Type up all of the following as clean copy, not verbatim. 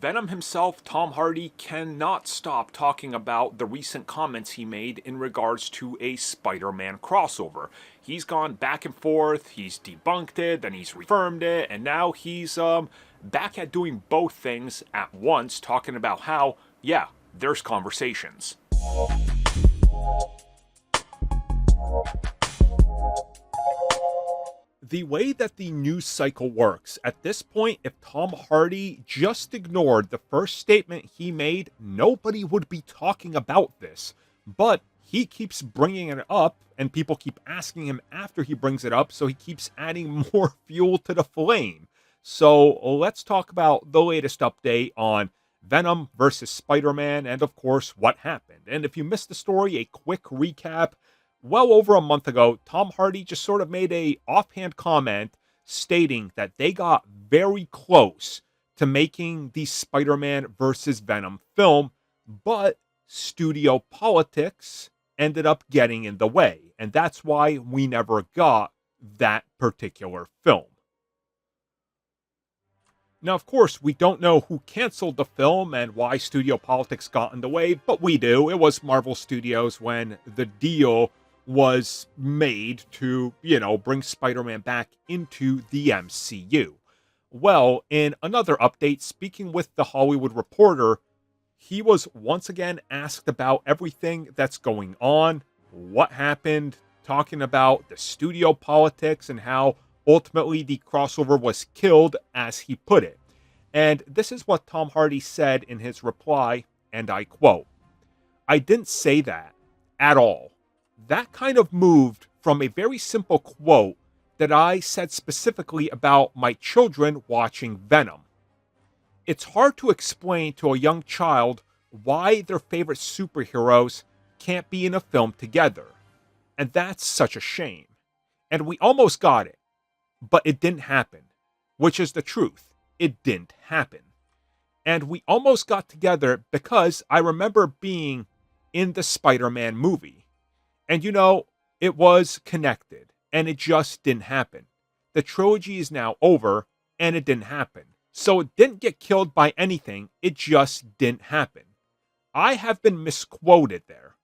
Venom himself, Tom Hardy, cannot stop talking about the recent comments he made in regards to a Spider-Man crossover. He's gone back and forth, he's debunked it, then he's reaffirmed it, and now he's back at doing both things at once, talking about how, yeah, there's conversations. The way that the news cycle works, at this point, if Tom Hardy just ignored the first statement he made, nobody would be talking about this. But he keeps bringing it up, and people keep asking him after he brings it up, so he keeps adding more fuel to the flame. So let's talk about the latest update on Venom versus Spider-Man, and of course, what happened. And if you missed the story, a quick recap. Well over a month ago, Tom Hardy just sort of made a offhand comment stating that they got very close to making the Spider-Man versus Venom film, but studio politics ended up getting in the way, and that's why we never got that particular film. Now, of course, we don't know who canceled the film and why studio politics got in the way, but we do. It was Marvel Studios when the deal was made to, bring Spider-Man back into the MCU. Well, in another update, speaking with The Hollywood Reporter, he was once again asked about everything that's going on, what happened, talking about the studio politics and how ultimately the crossover was killed, as he put it. And this is what Tom Hardy said in his reply, and I quote, "I didn't say that at all. That kind of moved from a very simple quote that I said specifically about my children watching Venom. It's hard to explain to a young child why their favorite superheroes can't be in a film together. And that's such a shame. And we almost got it, but it didn't happen, which is the truth. It didn't happen. And we almost got together because I remember being in the Spider-Man movie. And it was connected, and it just didn't happen. The trilogy is now over, and it didn't happen. So it didn't get killed by anything, it just didn't happen. I have been misquoted there.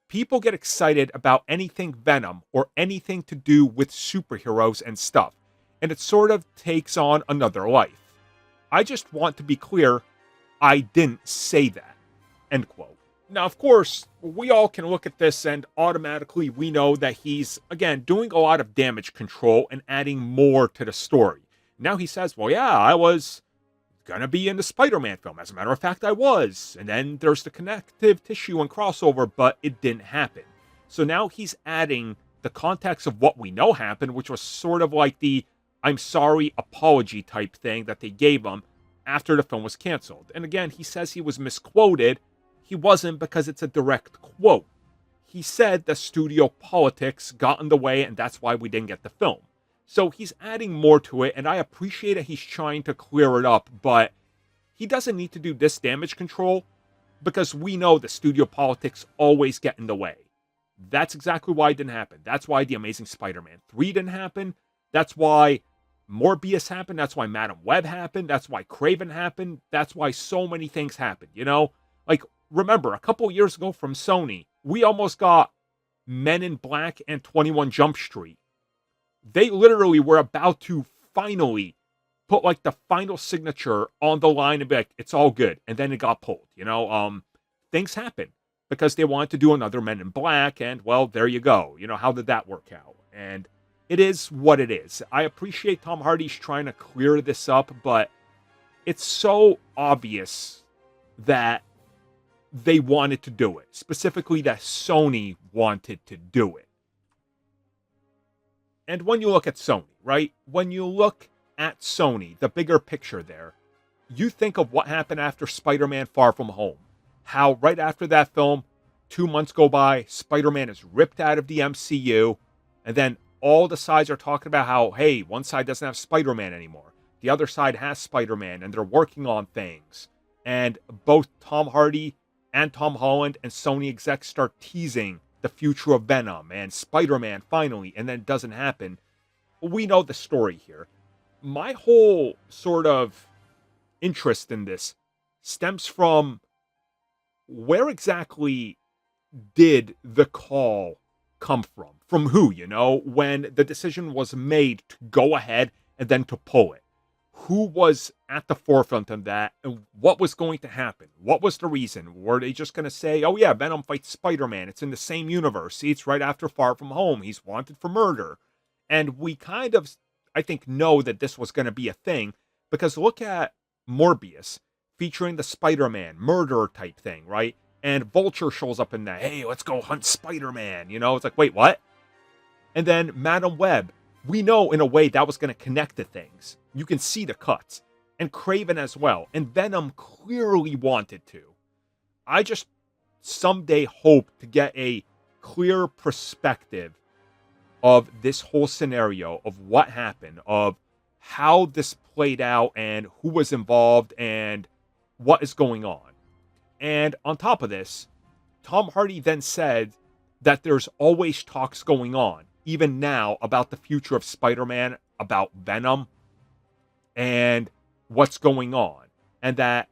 People get excited about anything Venom or anything to do with superheroes and stuff, and it sort of takes on another life. I just want to be clear, I didn't say that." End quote. Now, of course, we all can look at this and automatically we know that he's, again, doing a lot of damage control and adding more to the story. Now he says, well, yeah, I was going to be in the Spider-Man film. As a matter of fact, I was. And then there's the connective tissue and crossover, but it didn't happen. So now he's adding the context of what we know happened, which was sort of like the I'm sorry apology type thing that they gave him after the film was canceled. And again, he says he was misquoted. He wasn't, because it's a direct quote. He said the studio politics got in the way and that's why we didn't get the film. So he's adding more to it, and I appreciate that he's trying to clear it up, but he doesn't need to do this damage control because we know the studio politics always get in the way. That's exactly why it didn't happen. That's why The Amazing Spider-Man 3 didn't happen. That's why Morbius happened. That's why Madam Web happened. That's why Craven happened. That's why so many things happened, Like, remember, a couple years ago from Sony, we almost got Men in Black and 21 Jump Street. They literally were about to finally put like the final signature on the line and be like, it's all good. And then it got pulled, things happen because they wanted to do another Men in Black. And well, there you go. How did that work out? And it is what it is. I appreciate Tom Hardy's trying to clear this up, but it's so obvious that they wanted to do it. Specifically, that Sony wanted to do it. And when you look at Sony, right? When you look at Sony, the bigger picture there, you think of what happened after Spider-Man Far From Home. How right after that film, 2 months go by, Spider-Man is ripped out of the MCU, and then all the sides are talking about how, hey, one side doesn't have Spider-Man anymore. The other side has Spider-Man, and they're working on things. And both Tom Hardy and Tom Holland and Sony execs start teasing the future of Venom and Spider-Man finally, and then it doesn't happen. We know the story here. My whole sort of interest in this stems from where exactly did the call come from? From who, when the decision was made to go ahead and then to pull it? Who was at the forefront of that, and what was going to happen? What was the reason? Were they just going to say, oh yeah, Venom fights Spider-Man, it's in the same universe, see, it's right after Far From Home, he's wanted for murder? And we kind of, I think, know that this was going to be a thing, because look at Morbius, featuring the Spider-Man murderer type thing, right? And Vulture shows up in that, hey, let's go hunt Spider-Man, it's like, wait, what? And then Madam Web, we know in a way that was going to connect to things. You can see the cuts. And Craven as well. And Venom clearly wanted to. I just someday hope to get a clear perspective of this whole scenario, of what happened, of how this played out, and who was involved, and what is going on. And on top of this, Tom Hardy then said that there's always talks going on, even now, about the future of Spider-Man, about Venom, and what's going on. And that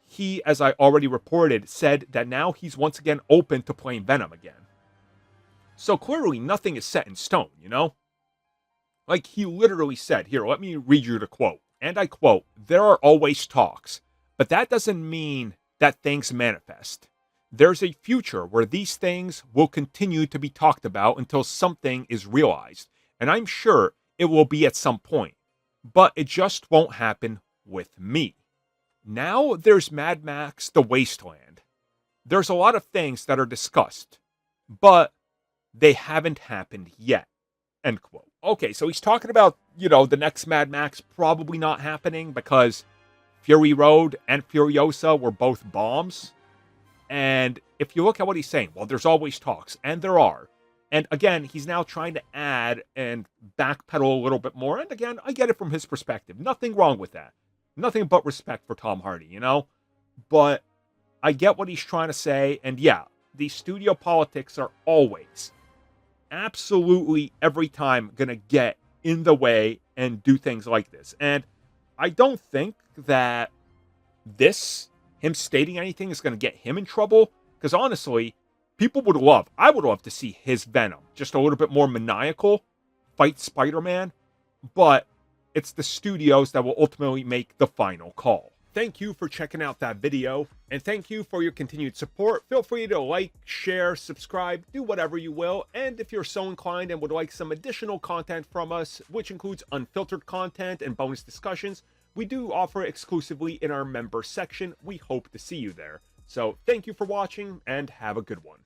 he, as I already reported, said that now he's once again open to playing Venom again. So clearly nothing is set in stone, Like he literally said, here, let me read you the quote. And I quote, "There are always talks, but that doesn't mean that things manifest. There's a future where these things will continue to be talked about until something is realized. And I'm sure it will be at some point. But it just won't happen with me." Now there's Mad Max The Wasteland. There's a lot of things that are discussed, but they haven't happened yet. End quote. Okay, so he's talking about, the next Mad Max probably not happening because Fury Road and Furiosa were both bombs. And if you look at what he's saying, well, there's always talks, and there are. And again, he's now trying to add and backpedal a little bit more. And again, I get it from his perspective. Nothing wrong with that. Nothing but respect for Tom Hardy, But I get what he's trying to say. And yeah, these studio politics are always, absolutely every time, going to get in the way and do things like this. And I don't think that him stating anything is going to get him in trouble. Because honestly, I would love to see his Venom just a little bit more maniacal, fight Spider-Man. But it's the studios that will ultimately make the final call. Thank you for checking out that video, and thank you for your continued support. Feel free to like, share, subscribe, do whatever you will. And if you're so inclined and would like some additional content from us, which includes unfiltered content and bonus discussions, we do offer exclusively in our member section. We hope to see you there. So thank you for watching, and have a good one.